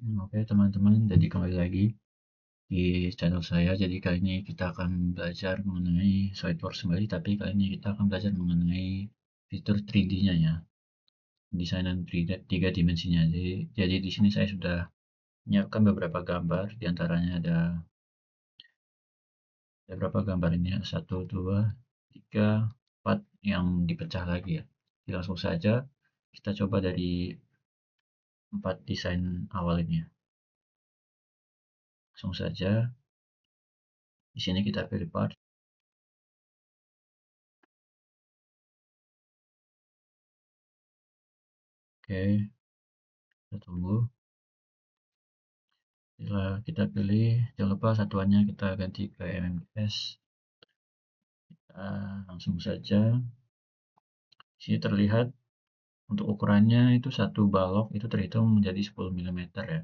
Oke teman-teman, jadi kembali lagi di channel saya. Jadi kali ini kita akan belajar mengenai SolidWorks kembali, tapi kali ini kita akan belajar mengenai fitur 3D-nya ya, desainan tiga dimensinya. Jadi di sini saya sudah menyiapkan beberapa gambar, diantaranya ada berapa gambar ini ya? 1, 2, 3, 4 yang dipecah lagi ya. Jadi langsung saja kita coba dari 4 desain awal ini ya. Langsung saja di sini kita pilih part. Oke, kita tunggu. Setelah kita pilih, jangan lupa satuannya kita ganti ke mmps. Kita langsung saja. Di sini terlihat untuk ukurannya itu satu balok itu terhitung menjadi 10 mm ya.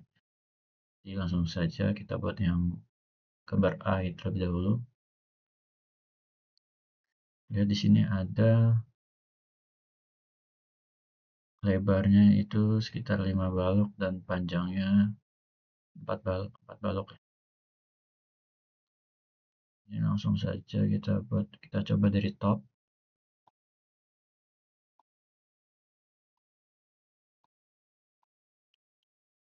Jadi langsung saja kita buat yang gambar A terlebih dahulu. Lihat di sini ada lebarnya itu sekitar 5 balok dan panjangnya 4 balok. Ini langsung saja kita coba dari top.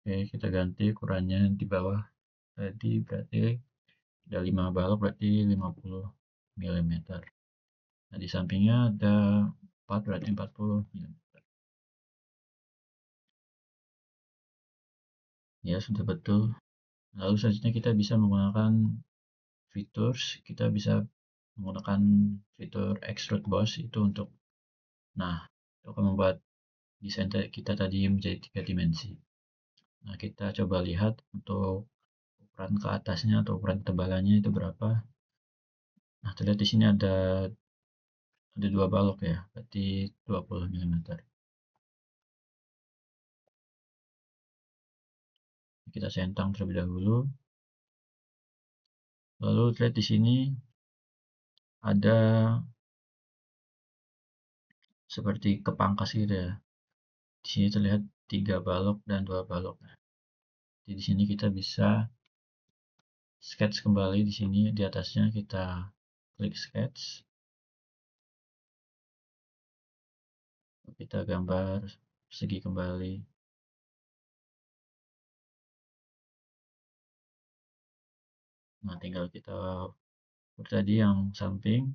Oke, kita ganti ukurannya di bawah. Tadi berarti ada 5 balok berarti 50 mm. Nah, di sampingnya ada 4 berarti 40 mm. Ya, sudah betul. Lalu selanjutnya kita bisa menggunakan kita bisa menggunakan fitur extrude boss itu untuk membuat desain kita tadi menjadi 3 dimensi. Nah, kita coba lihat untuk ukuran ke atasnya atau ukuran ketebalannya itu berapa. Nah, terlihat di sini ada 2 balok ya, berarti 20 mm. Kita centang terlebih dahulu. Lalu lihat di sini ada seperti kepangkas gitu ya. Di sini terlihat 3 balok dan 2 balok. Jadi di sini kita bisa sketch kembali di sini di atasnya kita klik sketch. Kita gambar persegi kembali. Nah, tinggal kita ukur tadi yang samping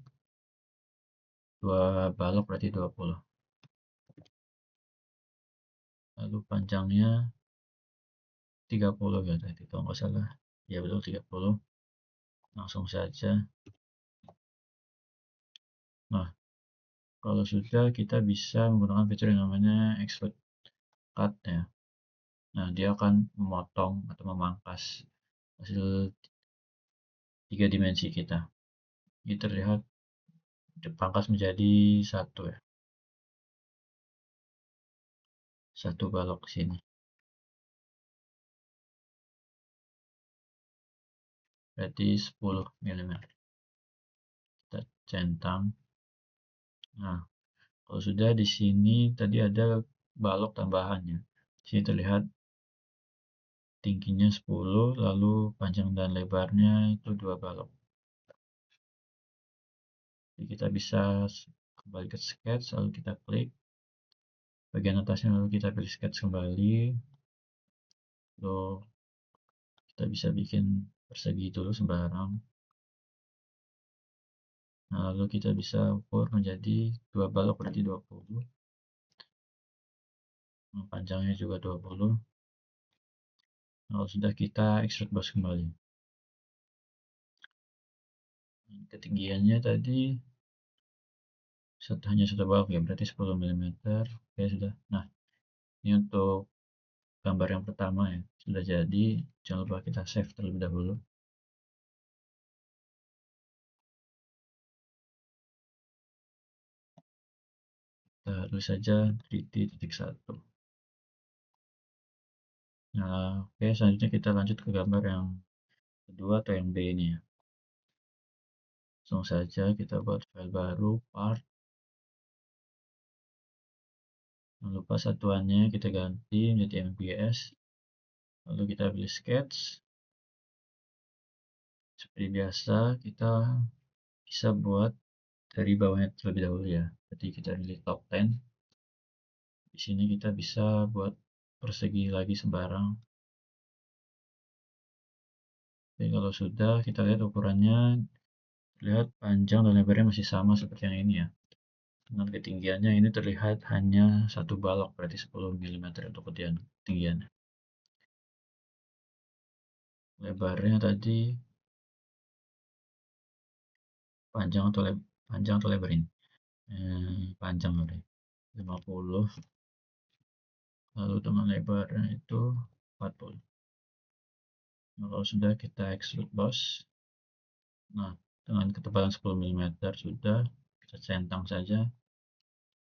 2 balok berarti 20. Lalu panjangnya 30 ya tadi kalau nggak salah. Ya betul 30. Langsung saja. Nah, kalau sudah kita bisa menggunakan fitur yang namanya extrude cut ya. Nah, dia akan memotong atau memangkas hasil 3 dimensi kita. Ini terlihat dipangkas menjadi satu ya, satu balok sini. Berarti 10 mm. Kita centang. Nah, kalau sudah di sini tadi ada balok tambahannya. Di sini terlihat tingginya 10, lalu panjang dan lebarnya itu 2 balok. Jadi kita bisa kembali ke sketch, lalu kita klik bagian atasnya, lalu kita pilih sketch kembali. Lalu kita bisa bikin persegi dulu sembarang. Nah, lalu kita bisa ukur menjadi 2 balok berarti 20. Nah, panjangnya juga 20. Kalau sudah kita extrude boss kembali. Ketinggiannya tadi hanya satu balok ya, berarti 10 mm. Oke, sudah. Nah, ini untuk gambar yang pertama ya, sudah jadi. Jangan lupa kita save terlebih dahulu. Kita tulis saja 3D.1. Nah, oke, selanjutnya kita lanjut ke gambar yang kedua atau yang B ini ya. Langsung saja kita buat file baru, part. Jangan lupa satuannya kita ganti menjadi MPS. lalu kita pilih sketch. Seperti biasa, kita bisa buat dari bawahnya terlebih dahulu ya. Jadi kita pilih top 10. Di sini kita bisa buat persegi lagi sembarang. Oke, kalau sudah kita lihat ukurannya, lihat panjang dan lebarnya masih sama seperti yang ini ya. Dengan ketinggiannya ini terlihat hanya satu balok, berarti 10 mm untuk ketinggiannya. Lebarnya tadi panjang atau lebar ini? Panjang tadi 50, lalu dengan lebarnya itu 40. Nah, kalau sudah kita extrude boss. Nah, dengan ketebalan 10 mm sudah, kita centang saja.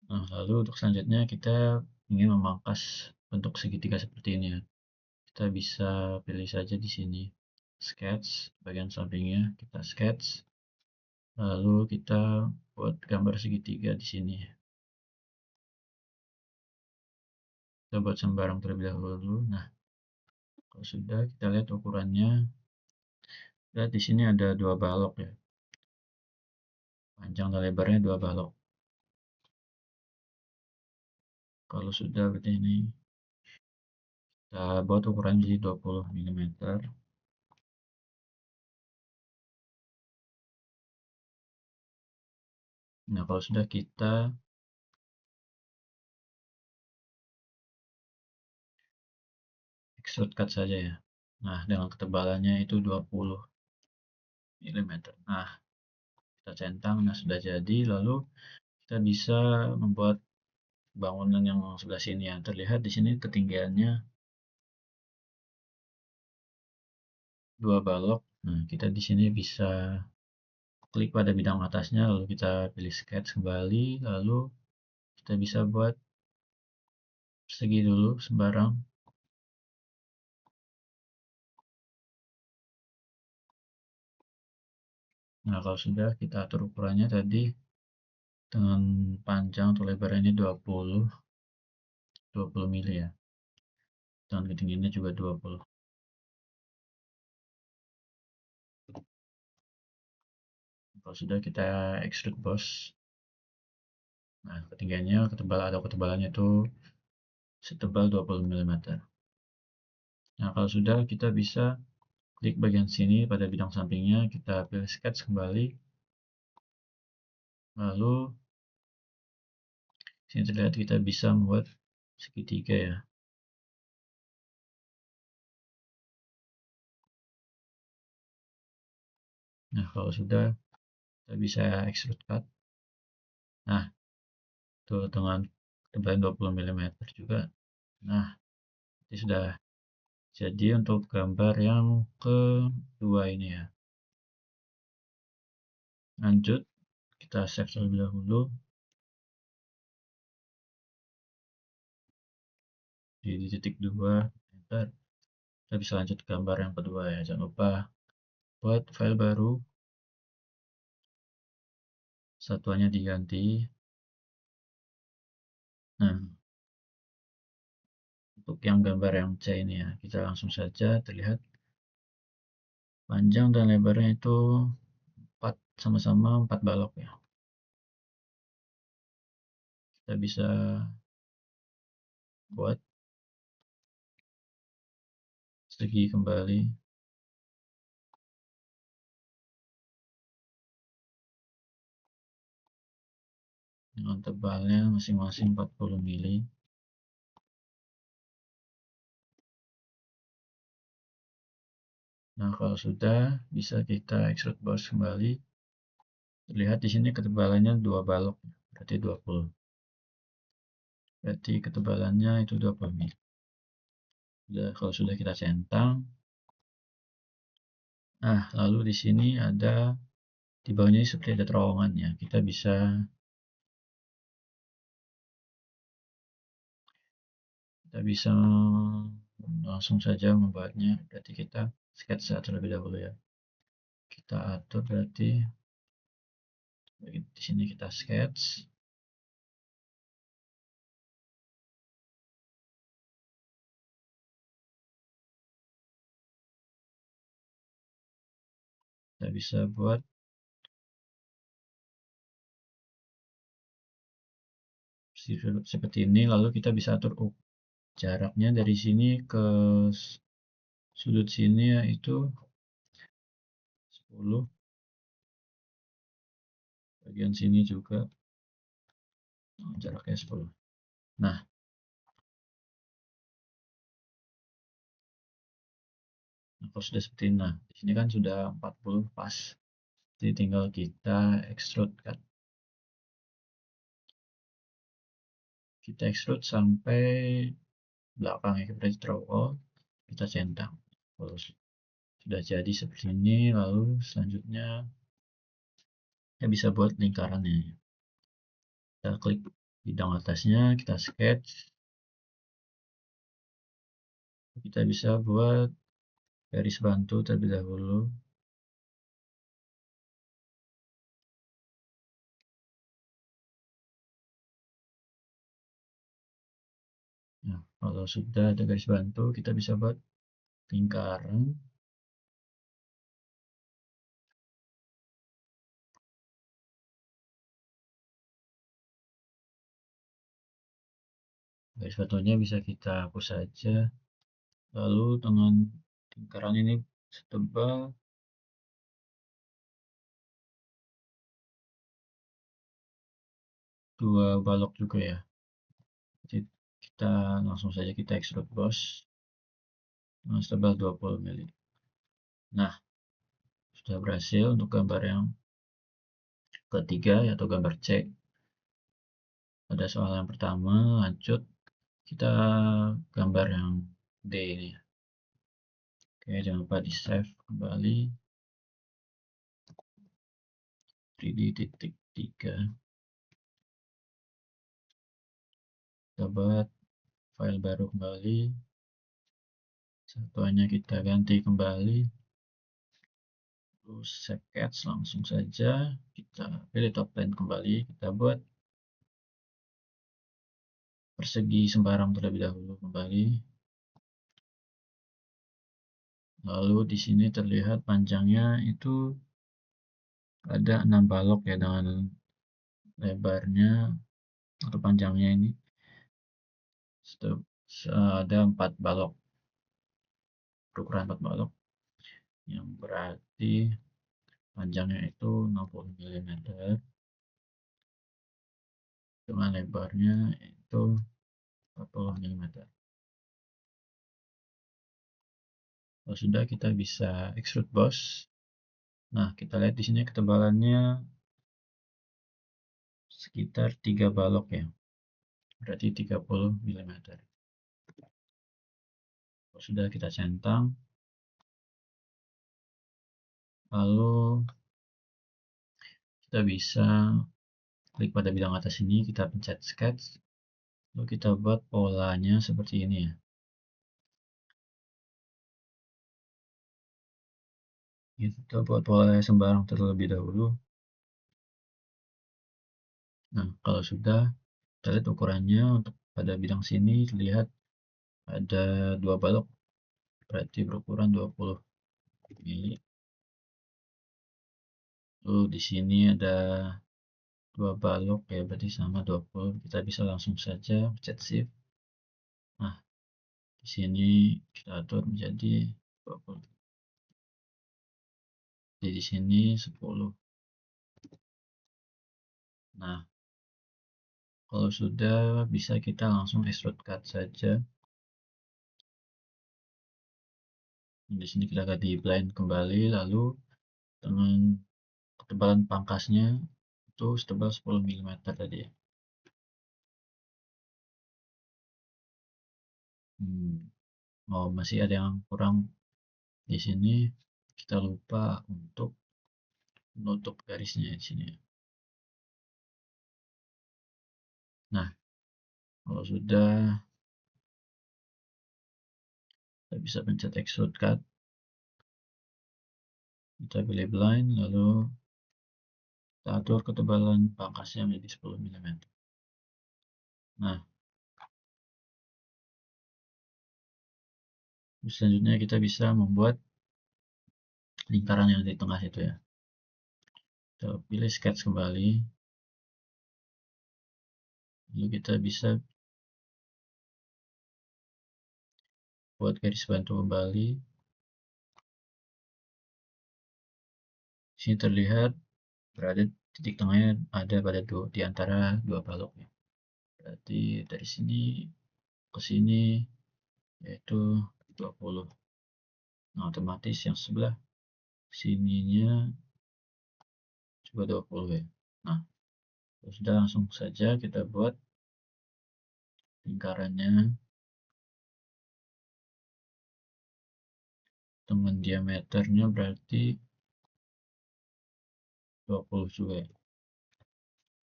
Nah, lalu untuk selanjutnya kita ingin memangkas bentuk segitiga seperti ini ya. Kita bisa pilih saja di sini sketch, bagian sampingnya kita sketch, lalu kita buat gambar segitiga di sini. Kita buat sembarang terlebih dahulu. Nah, kalau sudah kita lihat ukurannya. Lihat di sini ada dua balok ya. Panjang dan lebarnya dua balok. Kalau sudah berarti ini kita buat ukuran jadi 20 mm. Nah, kalau sudah kita extrude cut saja ya. Nah, dengan ketebalannya itu 20 mm. Nah, kita centang. Nah, sudah jadi. Lalu kita bisa membuat bangunan yang sebelah sini ya. Terlihat di sini ketinggiannya dua balok. Nah, kita di sini bisa klik pada bidang atasnya, lalu kita pilih sketch kembali, lalu kita bisa buat persegi dulu sembarang. Nah, kalau sudah kita atur ukurannya tadi dengan panjang atau lebarnya ini 20 mili ya. Dan ketinggiannya juga 20. Kalau sudah kita extrude boss. Nah, ketinggiannya ketebalannya itu setebal 20 mm. Nah, kalau sudah kita bisa klik bagian sini pada bidang sampingnya, kita pilih sketch kembali. Lalu sini terlihat kita bisa membuat segitiga ya. Nah, kalau sudah kita bisa extrude cut. Nah, itu dengan ketebalan 20 mm juga. Nah, ini sudah jadi untuk gambar yang kedua ini ya. Lanjut, kita save terlebih dahulu. Di titik 2, enter. Kita bisa lanjut ke gambar yang kedua ya. Jangan lupa buat file baru, satuannya diganti. Nah, untuk yang gambar yang C ini ya, kita langsung saja terlihat panjang dan lebarnya itu sama-sama 4 balok ya. Kita bisa buat segi kembali dengan tebalnya masing-masing 40 mili. Nah, kalau sudah bisa kita extrude boss kembali. Terlihat di sini ketebalannya 2 balok, berarti 20. Berarti ketebalannya itu 20 mili. Kalau sudah kita centang. Nah, lalu di sini ada di bawahnya seperti ada terowongan ya. Kita bisa langsung saja membuatnya. Berarti kita sketsa terlebih dahulu ya. Kita atur berarti di sini kita sketch. Kita bisa buat seperti ini, lalu kita bisa atur jaraknya dari sini ke sudut sini yaitu 10, bagian sini juga jaraknya 10. Nah, kalau sudah seperti ini, nah di sini kan sudah 40 pas. Jadi tinggal kita extrude kan. Kita extrude sampai belakang ya, kita draw all, kita centang. Kalau sudah jadi seperti ini, lalu selanjutnya kita bisa buat lingkarannya. Kita klik bidang atasnya, kita sketch. Kita bisa buat garis bantu terlebih dahulu. Nah, kalau sudah ada garis bantu, kita bisa buat lingkaran. Garis bantunya bisa kita hapus saja. Lalu dengan lingkaran ini setebal 2 balok juga ya. Jadi kita langsung saja kita extrude boss setebal 20 mili. Nah, sudah berhasil untuk gambar yang ketiga yaitu gambar C. Pada soal yang pertama, lanjut kita gambar yang D ini. Oke, jangan lupa di save kembali. 3D.3. Kita buat file baru kembali. Satuannya kita ganti kembali. Terus sketch langsung saja. Kita pilih top plane kembali. Kita buat persegi sembarang terlebih dahulu kembali. Lalu di sini terlihat panjangnya itu ada 6 balok ya, dengan lebarnya atau panjangnya ini ada 4 balok, berukuran 4 balok, yang berarti panjangnya itu 60 mm dengan lebarnya itu 40 mm. Kalau sudah, kita bisa extrude boss. Nah, kita lihat di sini ketebalannya sekitar 3 balok ya, berarti 30 mm. Kalau sudah, kita centang, lalu kita bisa klik pada bidang atas ini, kita pencet sketch, lalu kita buat polanya seperti ini ya. Kita buat pola sembarang terlebih dahulu. Nah, kalau sudah, kita lihat ukurannya untuk pada bidang sini terlihat ada 2 balok, berarti berukuran 20 mili. Lalu di sini ada 2 balok ya, berarti sama 20. Kita bisa langsung saja pencet shift. Nah, di sini kita atur menjadi 20. Jadi di sini 10. Nah, kalau sudah, bisa kita langsung extrude cut saja. Di sini kita ganti blind kembali, lalu dengan ketebalan pangkasnya itu setebal 10 mm tadi ya. Oh, masih ada yang kurang di sini. Kita lupa untuk menutup garisnya di sini. Nah, kalau sudah, kita bisa pencet extrude cut. Kita pilih blind, lalu kita atur ketebalan pangkasnya menjadi 10 mm. Nah, selanjutnya kita bisa membuat lingkaran yang di tengah itu ya. Kita pilih sketch kembali, lalu kita bisa buat garis bantu kembali. Di sini terlihat berada titik tengahnya ada pada di antara dua balok ya. Berarti dari sini ke sini yaitu 20. Nah, otomatis yang sebelah sininya juga 20 ya. Nah, sudah langsung saja kita buat lingkarannya dengan diameternya berarti 20 juga ya.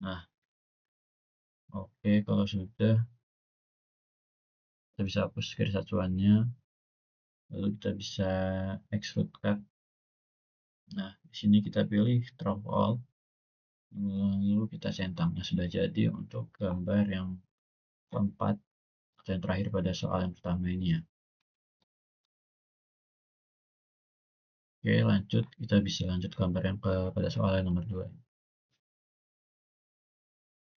Nah, oke, kalau sudah kita bisa hapus garis acuannya, lalu kita bisa extrude cut. Nah, di sini kita pilih drop all, lalu kita centang. Nah, sudah jadi untuk gambar yang keempat atau yang terakhir pada soal yang pertama ini ya. Oke, lanjut, kita bisa lanjut gambar yang pada soal yang nomor 2.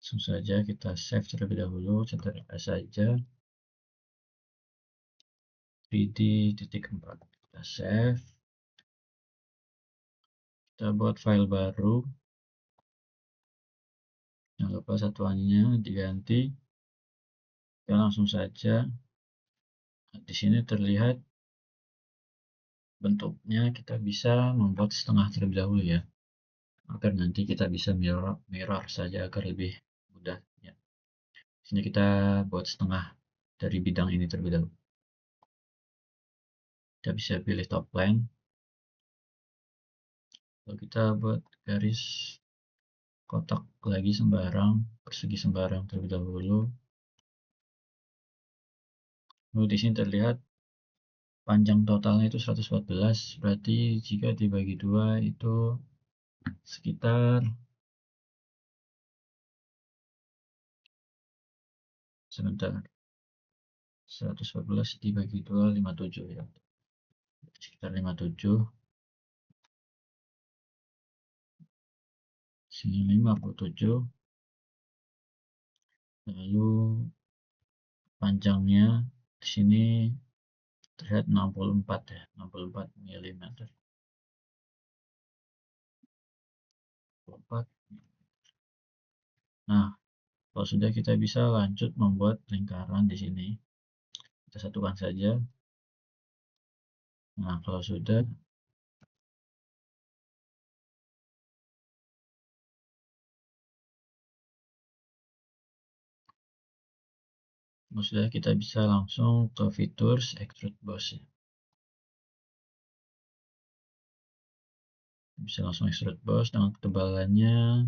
Langsung saja kita save terlebih dahulu, ctrl saja 3D.4. Kita save, kita buat file baru, jangan lupa satuannya diganti. Kita langsung saja, di sini terlihat bentuknya, kita bisa membuat setengah terlebih dahulu ya, agar nanti kita bisa mirror saja agar lebih mudah ya. Di sini kita buat setengah dari bidang ini terlebih dahulu. Kita bisa pilih top plane, lalu kita buat garis kotak lagi sembarang, persegi sembarang terlebih dahulu. Lalu di sini terlihat panjang totalnya itu 114, berarti jika dibagi dua itu sekitar, sebentar, 114 dibagi 2, 57 ya, sekitar 57. Sini 57, lalu panjangnya di sini terlihat 64 ya, 64 mm. 64. Nah, kalau sudah kita bisa lanjut membuat lingkaran di sini. Kita satukan saja. Nah, kalau sudah kita bisa langsung ke features extrude boss ya. Bisa langsung extrude boss dengan ketebalannya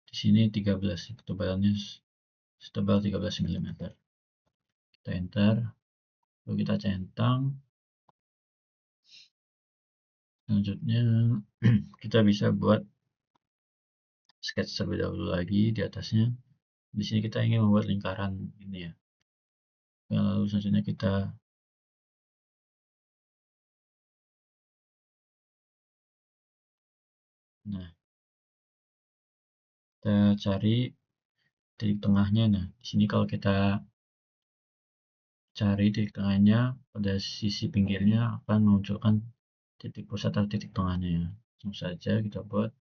di sini 13, ketebalannya setebal 13 mm. Kita enter, lalu kita centang. Selanjutnya kita bisa buat sketch terlebih dahulu lagi di atasnya. Di sini kita ingin membuat lingkaran ini ya. Lalu selanjutnya kita cari titik tengahnya. Nah, di sini kalau kita cari titik tengahnya, pada sisi pinggirnya akan memunculkan titik pusat atau titik tengahnya ya. Langsung saja kita buat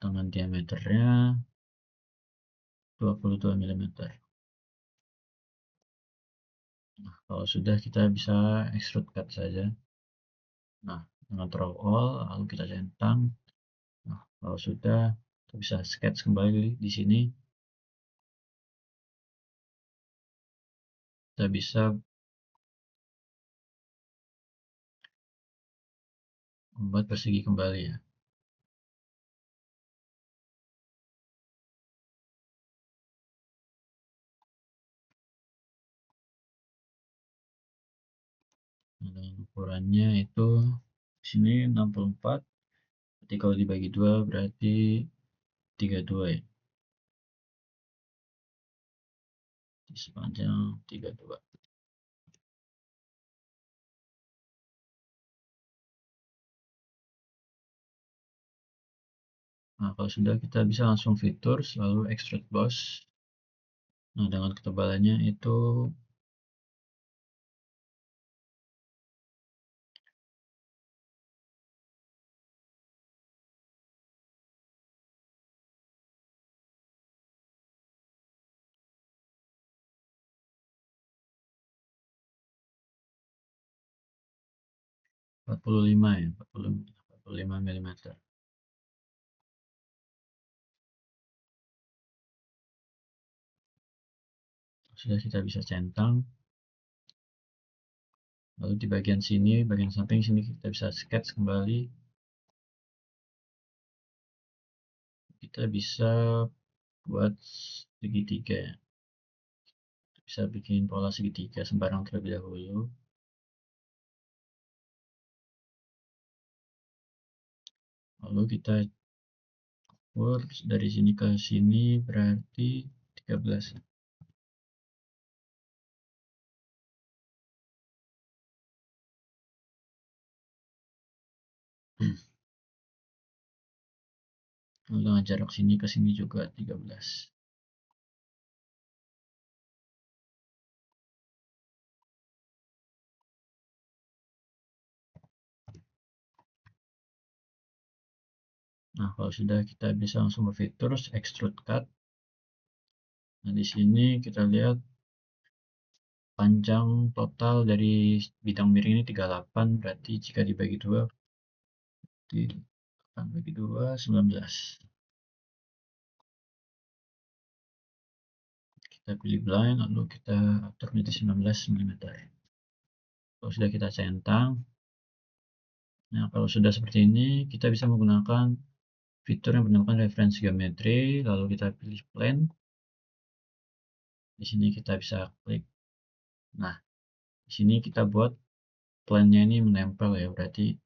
dengan diameternya 22 mm. Nah, kalau sudah kita bisa extrude cut saja. Nah, dengan draw all lalu kita centang. Nah, kalau sudah kita bisa sketch kembali di sini. Kita bisa membuat persegi kembali ya. Nah, dengan ukurannya itu di sini 64. Berarti kalau dibagi 2 berarti 32 ya. Sepanjang 32. Nah, kalau sudah kita bisa langsung fitur, lalu extrude boss. Nah, dengan ketebalannya itu 45 ya, 45 mm. Sudah kita bisa centang. Lalu di bagian sini, bagian samping sini kita bisa sketch kembali. Kita bisa buat segitiga ya. Bisa bikin pola segitiga sembarang terlebih dahulu. Lalu kita ukur dari sini ke sini berarti 13. Lalu dengan jarak sini ke sini juga 13. Nah, kalau sudah kita bisa langsung berfitur extrude cut. Nah, di sini kita lihat panjang total dari bidang miring ini 38, berarti jika dibagi 2, bagi 2, 19. Kita pilih blind, lalu kita atur menjadi 19 mm. Kalau sudah kita centang, nah kalau sudah seperti ini, kita bisa menggunakan fitur yang bernama reference geometry, lalu kita pilih plane. Di sini kita bisa klik. Nah, di sini kita buat plane-nya ini menempel ya, berarti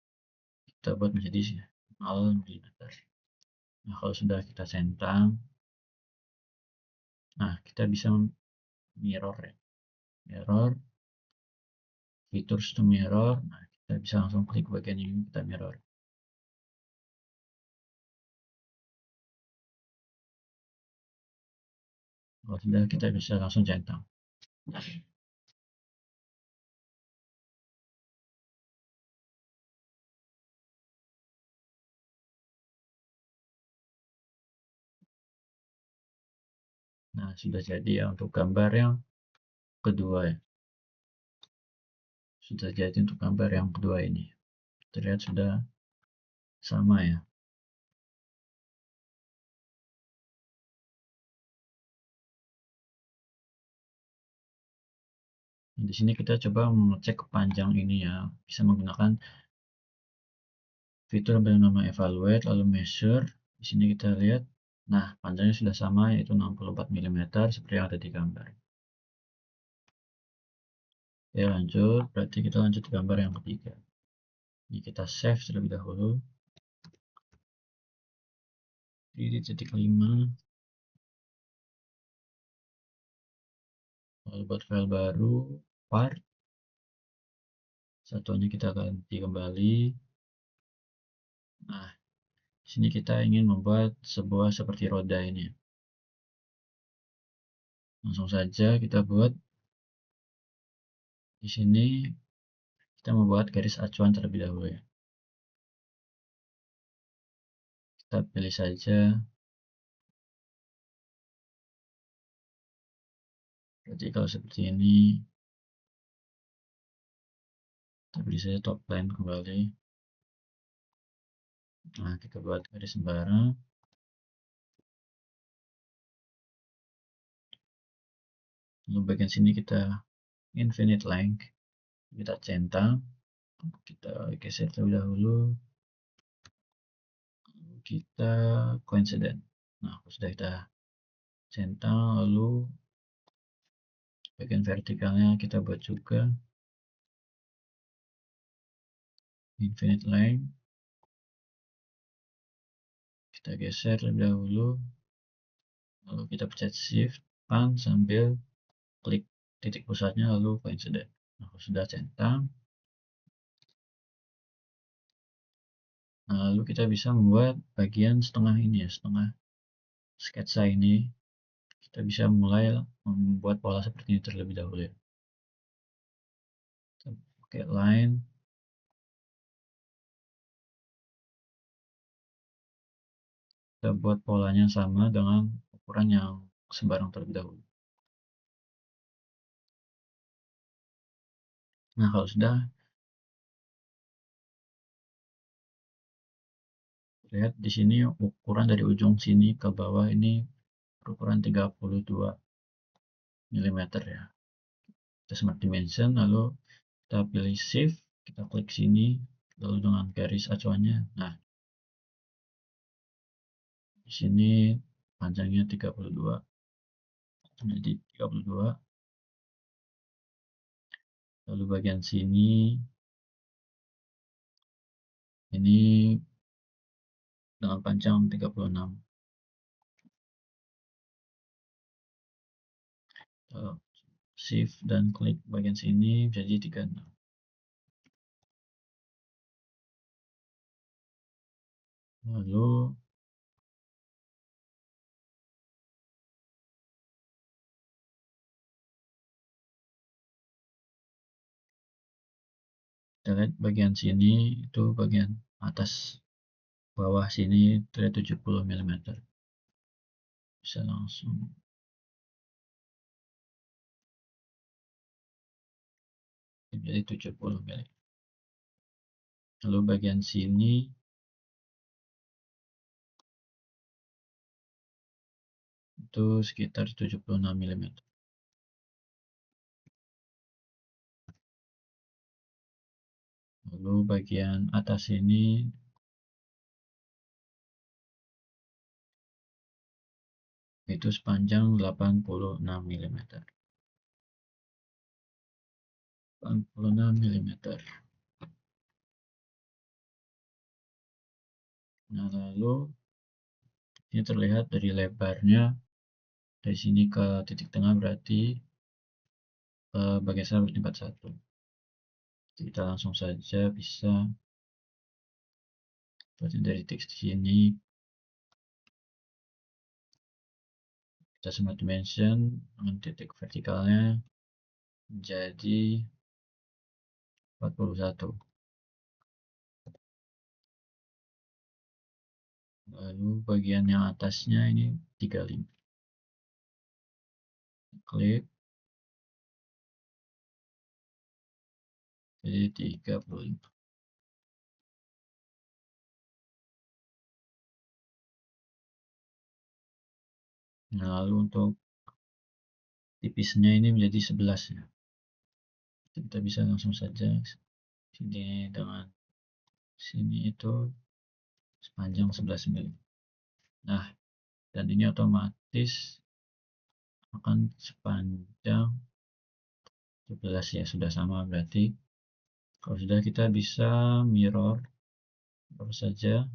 kita buat menjadi 0 mm. Nah, kalau sudah kita centang, nah kita bisa mirror ya. Mirror, fitur to mirror. Nah, kita bisa langsung klik bagian ini, kita mirror. Kalau sudah, kita bisa langsung centang. Nah, sudah jadi ya untuk gambar yang kedua ya. Sudah jadi untuk gambar yang kedua ini. Terlihat sudah sama ya. Nah, di sini kita coba mengecek panjang ini ya. Bisa menggunakan fitur yang bernama evaluate lalu measure. Di sini kita lihat, nah panjangnya sudah sama yaitu 64 mm seperti yang ada di gambar. Oke, lanjut. Berarti kita lanjut ke gambar yang ketiga. Ini kita save terlebih dahulu. Di titik 5. Lalu buat file baru, part. Satuannya kita ganti kembali. Nah, di sini kita ingin membuat sebuah seperti roda ini. Langsung saja kita buat. Di sini kita membuat garis acuan terlebih dahulu ya. Kita pilih saja. Berarti kalau seperti ini, kita pilih saja top line kembali. Nah, kita buat garis sembara. Lalu bagian sini kita infinite length. Kita centang. Kita geser terlebih dahulu. Kita coincident. Nah, sudah kita centang, lalu bagian vertikalnya kita buat juga infinite length. Kita geser terlebih dahulu, lalu kita pencet shift pan sambil klik titik pusatnya lalu coincident. Nah, sudah centang. Lalu kita bisa membuat bagian setengah ini ya, setengah sketsa ini. Kita bisa mulai membuat pola seperti ini terlebih dahulu ya. Kita pakai line. Kita buat polanya sama dengan ukuran yang sembarang terlebih dahulu. Nah, kalau sudah, lihat di sini ukuran dari ujung sini ke bawah ini berukuran 32 mm ya. Kita smart dimension, lalu kita pilih shift, kita klik sini, lalu dengan garis acuannya. Nah, di sini panjangnya 32. Jadi 32. Lalu bagian sini ini dengan panjang 36. Shift dan klik bagian sini jadi 36. Lalu kita lihat bagian sini itu bagian atas, bawah sini 70 mm. Bisa langsung jadi 70 mm. Lalu bagian sini itu sekitar 76 mm. Lalu bagian atas ini itu sepanjang 86 mm. 86 mm. Nah, lalu ini terlihat dari lebarnya dari sini ke titik tengah berarti bagian sana berlipat 1. Kita langsung saja bisa buat dari titik sini, kita smart dimension dengan titik vertikalnya jadi 41. Lalu bagian yang atasnya ini 35. Klik jadi 35. Nah, lalu untuk tipisnya ini menjadi 11 ya. Kita bisa langsung saja sini dengan sini itu sepanjang 11 mm. Nah, dan ini otomatis akan sepanjang 11 ya, sudah sama berarti. Kalau sudah, kita bisa mirror baru saja.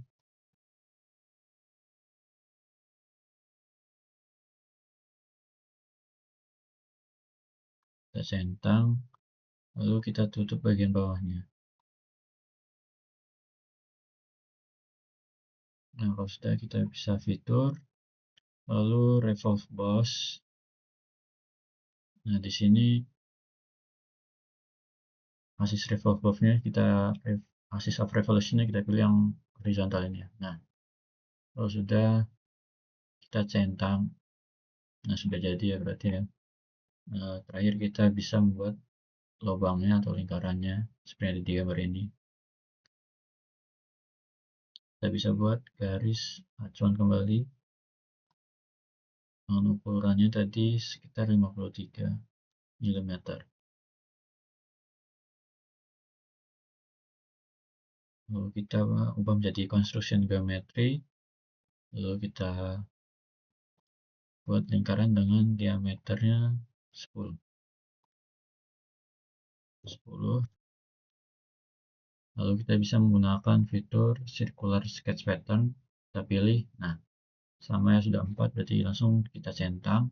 Kita centang, lalu kita tutup bagian bawahnya. Nah, kalau sudah, kita bisa fitur, lalu revolve boss. Nah, di sini axis revolve boss-nya axis of revolution-nya kita pilih yang horizontal ini ya. Nah, kalau sudah, kita centang. Nah, sudah jadi ya berarti ya. Terakhir kita bisa membuat lubangnya atau lingkarannya seperti yang di gambar ini. Kita bisa buat garis acuan kembali dengan ukurannya tadi sekitar 53 mm. Lalu kita ubah menjadi construction geometry, lalu kita buat lingkaran dengan diameternya 10. Lalu kita bisa menggunakan fitur circular sketch pattern, kita pilih. Nah, sama ya, sudah 4 berarti langsung kita centang.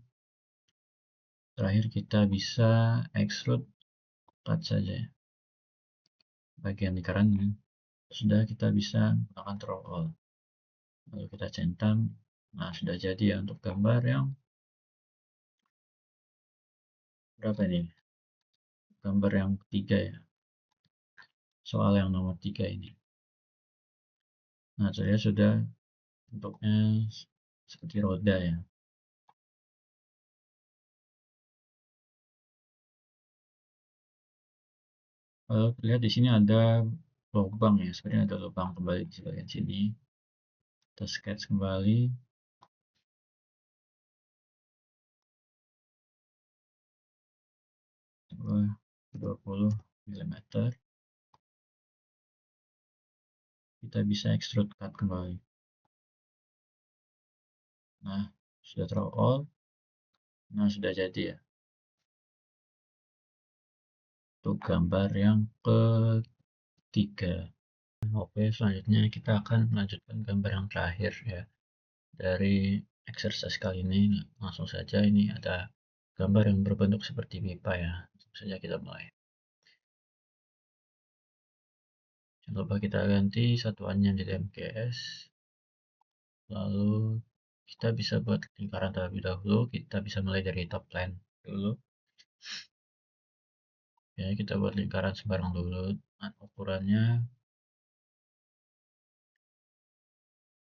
Terakhir kita bisa extrude cut saja bagian lingkarannya. Sudah, kita bisa menggunakan draw all. Lalu kita centang. Nah, sudah jadi ya untuk gambar yang berapa ini? Gambar yang ketiga ya. Soal yang nomor 3 ini. Nah, saya sudah bentuknya seperti roda ya. Lihat di sini ada lubang ya. Sebenarnya ada lubang kembali di bagian sini. Kita sketch kembali. 20 mm. Kita bisa extrude cut kembali. Nah, sudah draw all. Nah, sudah jadi ya. Untuk gambar yang ketiga. Oke, selanjutnya kita akan melanjutkan gambar yang terakhir ya. Dari exercise kali ini, langsung saja ini ada gambar yang berbentuk seperti pipa ya. Langsung saja kita mulai. Jangan lupa kita ganti satuannya jadi MKS. Lalu kita bisa buat lingkaran terlebih dahulu. Kita bisa mulai dari top line dulu. Ya, kita buat lingkaran sembarang dulu. Nah, ukurannya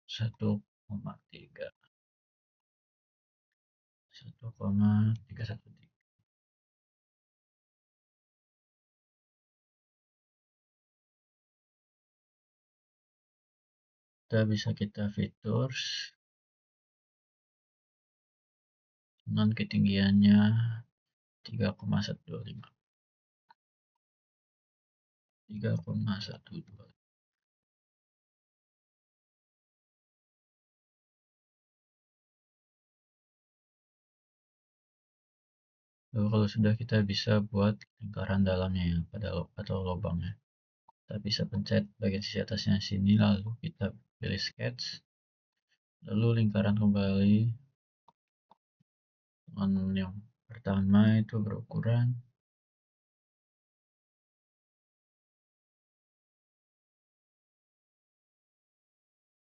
1,3. 1,313. Kita features dengan ketinggiannya 3,125. 3,125. Lalu kalau sudah, kita bisa buat lingkaran dalamnya ya, atau lubangnya. Kita bisa pencet bagian sisi atasnya sini, lalu kita pilih sketch, lalu lingkaran kembali. Yang pertama itu berukuran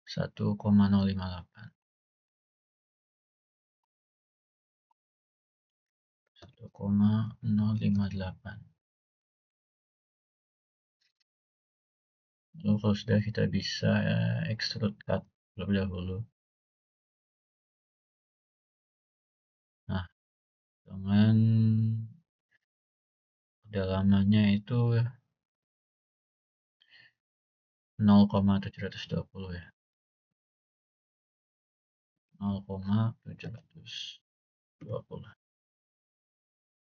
1,058. 1,058. Lalu kalau sudah, kita bisa extrude cut terlebih dahulu. Nah, dengan kedalamannya itu 0,720 ya. 0,720.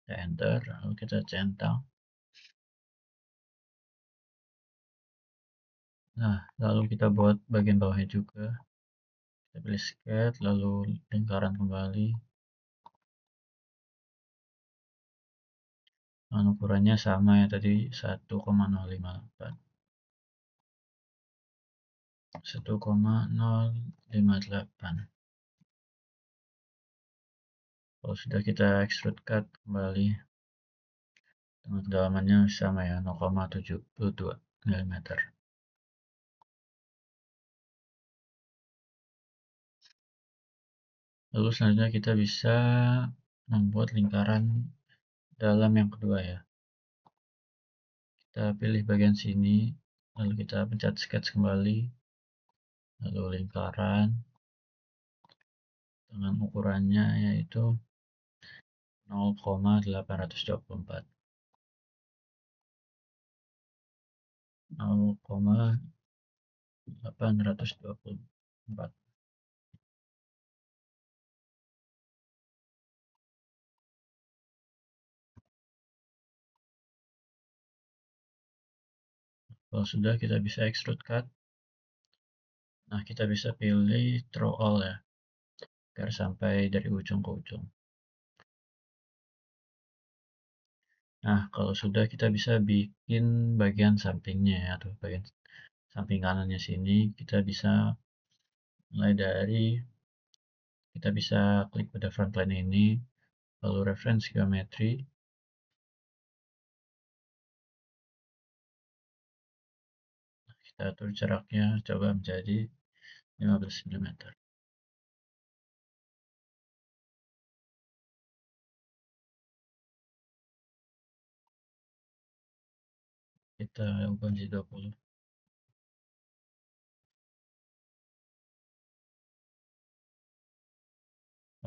Kita enter, lalu kita centang. Nah, lalu kita buat bagian bawahnya juga. Kita pilih sketch, lalu lingkaran kembali. Dan ukurannya sama ya tadi, 1,058. 1,058. Kalau sudah, kita extrude cut kembali dengan kedalamannya sama ya, 0,72 mm. Lalu selanjutnya kita bisa membuat lingkaran dalam yang kedua ya. Kita pilih bagian sini, lalu kita pencet sketch kembali, lalu lingkaran dengan ukurannya yaitu 0,824. 0,824. Kalau sudah, kita bisa extrude cut. Nah, kita bisa pilih draw all ya, agar sampai dari ujung ke ujung. Nah, kalau sudah, kita bisa bikin bagian sampingnya ya, atau bagian samping kanannya sini. Kita bisa mulai dari, kita bisa klik pada frontline ini, lalu reference geometry. Kita atur jaraknya coba menjadi 15 mm. Kita ubah menjadi 20.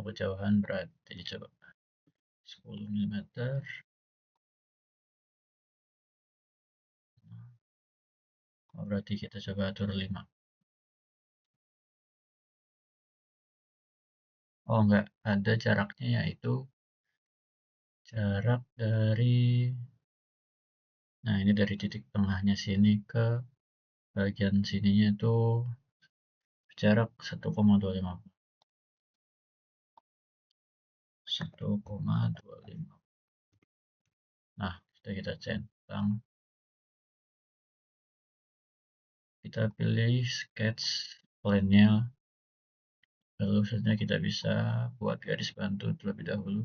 Kejauhan berarti coba 10 mm. Berarti kita coba atur 5. Oh enggak, ada jaraknya, yaitu jarak dari, nah ini dari titik tengahnya sini ke bagian sininya itu jarak 1,25. 1,25. Nah, sudah kita centang. Kita pilih sketch plane-nya. Lalu selanjutnya kita bisa buat garis bantu terlebih dahulu.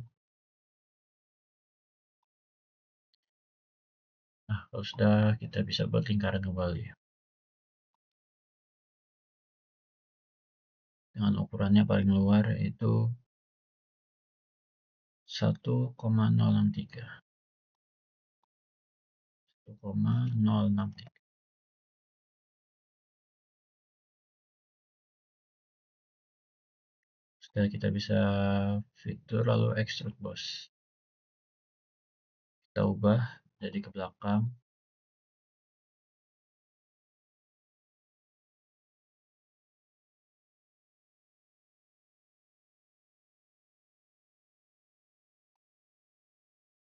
Nah, kalau sudah, kita bisa buat lingkaran kembali. Dengan ukurannya paling luar yaitu 1,063. 1,063. Sudah, kita bisa fitur lalu extrude boss. Kita ubah jadi ke belakang.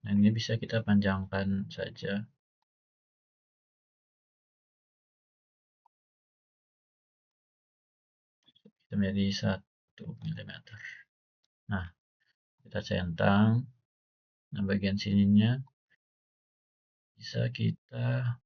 Nah, ini bisa kita panjangkan saja. Kita menjadi 1 mm. Nah, kita centang. Nah, bagian sininya bisa kita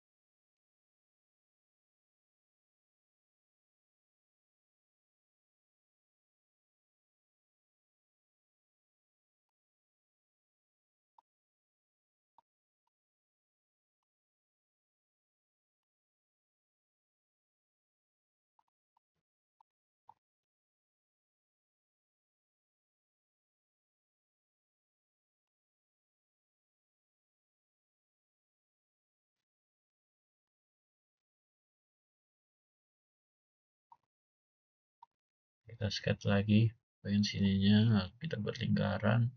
sketch lagi bagian sininya, lalu kita buat lingkaran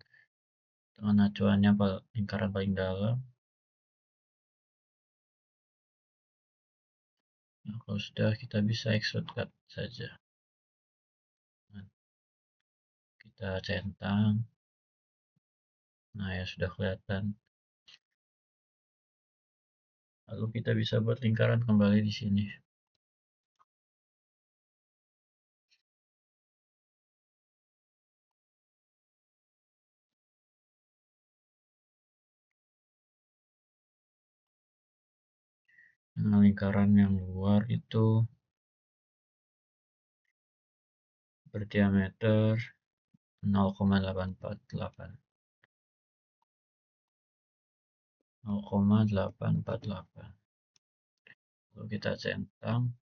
dengan acuannya lingkaran paling dalam. Nah, kalau sudah, kita bisa extrude cut saja. Nah, kita centang. Nah, ya sudah kelihatan. Lalu kita bisa buat lingkaran kembali di sini. Dengan lingkaran yang luar itu berdiameter 0,848. 0,848. Lalu kita centang.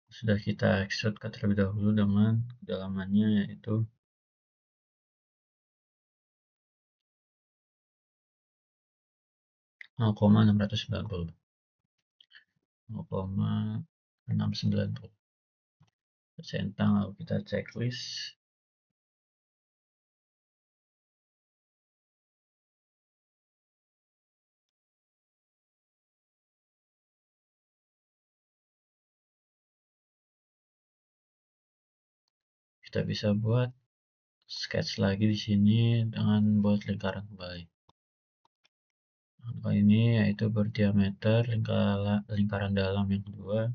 Sudah, kita extrude cut terlebih dahulu dengan kedalamannya yaitu 0,690. 0,690. Centang, lalu kita checklist. Kita bisa buat sketch lagi di sini dengan buat lingkaran kembali. Angka ini yaitu berdiameter lingkaran dalam yang kedua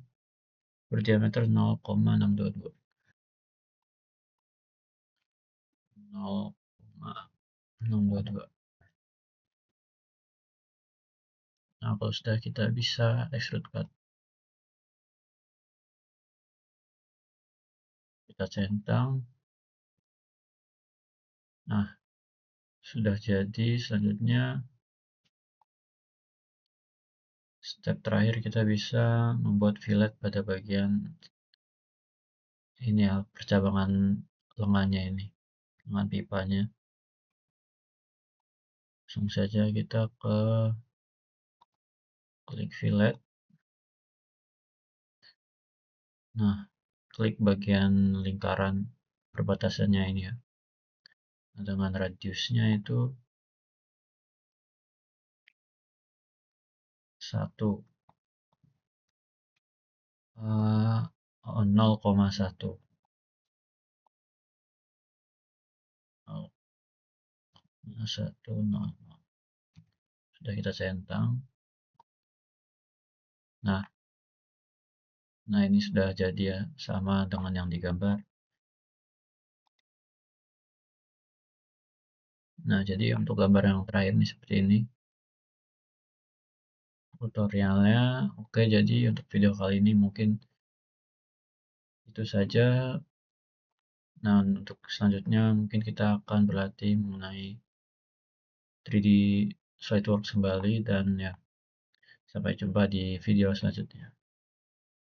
berdiameter 0,622. 0,622. Nah, kalau sudah, kita bisa extrude cut. Kita centang. Nah, sudah jadi. Selanjutnya Step terakhir kita bisa membuat fillet pada bagian ini ya, percabangan lengannya ini, lengan pipanya. Langsung saja kita ke klik fillet. Nah, klik bagian lingkaran perbatasannya ini ya. Nah, dengan radiusnya itu 1, 0,1. Satu, nol. Sudah kita centang. Nah, ini sudah jadi ya, sama dengan yang digambar. Nah, jadi untuk gambar yang terakhir nih seperti ini. Tutorialnya oke, jadi untuk video kali ini mungkin itu saja. Nah, untuk selanjutnya mungkin kita akan berlatih mengenai 3D SolidWorks kembali, dan ya, sampai jumpa di video selanjutnya.